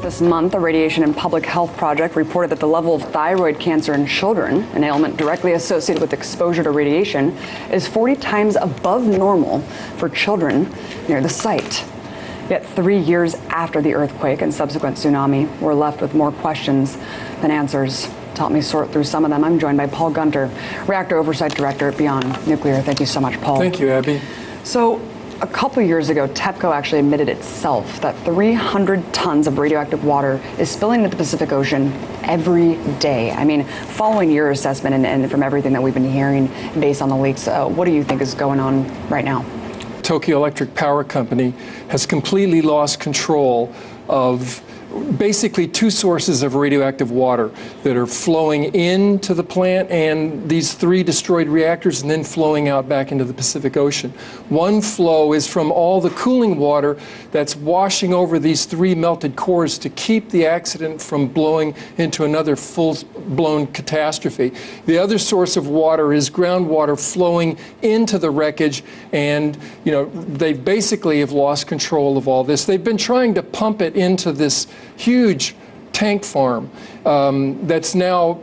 this month, a radiation and public health project reported that the level of thyroid cancer in children, an ailment directly associated with exposure to radiation, is 40 times above normal for children near the site. Yet 3 years after the earthquake and subsequent tsunami, we're left with more questions than answers. To help me sort through some of them, I'm joined by Paul Gunter, Reactor Oversight Director at Beyond Nuclear. Thank you so much, Paul. Thank you, Abby. So, a couple years ago, TEPCO actually admitted itself that 300 tons of radioactive water is spilling into the Pacific Ocean every day. I mean, following your assessment and from everything that we've been hearing based on the leaks, what do you think is going on right now? Tokyo Electric Power Company has completely lost control of basically two sources of radioactive water that are flowing into the plant and these three destroyed reactors and then flowing out back into the Pacific Ocean. One flow is from all the cooling water that's washing over these three melted cores to keep the accident from blowing into another full-blown catastrophe. The other source of water is groundwater flowing into the wreckage, and they basically have lost control of all this. They've been trying to pump it into this huge tank farm that's now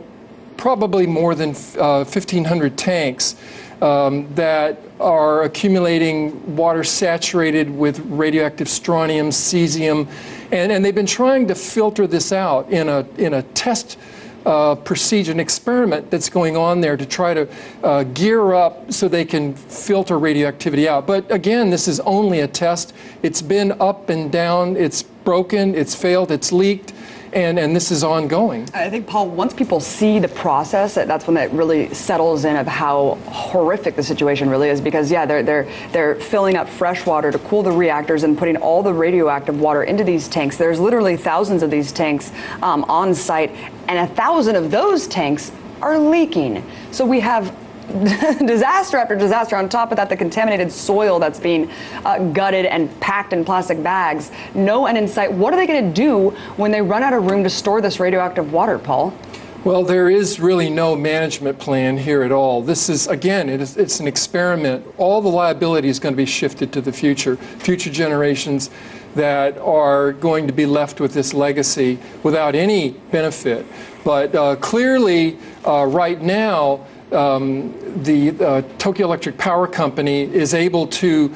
probably more than 1,500 tanks that are accumulating water saturated with radioactive strontium, cesium, and they've been trying to filter this out in a test procedure, an experiment that's going on there to try to gear up so they can filter radioactivity out. But again, this is only a test. It's been up and down, it's broken, it's failed, it's leaked, and this is ongoing. I think, Paul, once people see the process, that's when it really settles in of how horrific the situation really is, because yeah, they're filling up fresh water to cool the reactors and putting all the radioactive water into these tanks. There's literally thousands of these tanks on site, and 1,000 of those tanks are leaking. So we have disaster after disaster. On top of that, the contaminated soil that's being gutted and packed in plastic bags. No end in sight. What are they going to do when they run out of room to store this radioactive water, Paul? Well, there is really no management plan here at all. This is, again, it's an experiment. All the liability is going to be shifted to the future generations that are going to be left with this legacy without any benefit. But clearly, right now, the Tokyo Electric Power Company is able to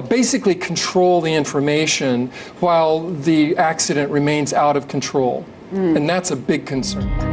basically control the information while the accident remains out of control. And that's a big concern.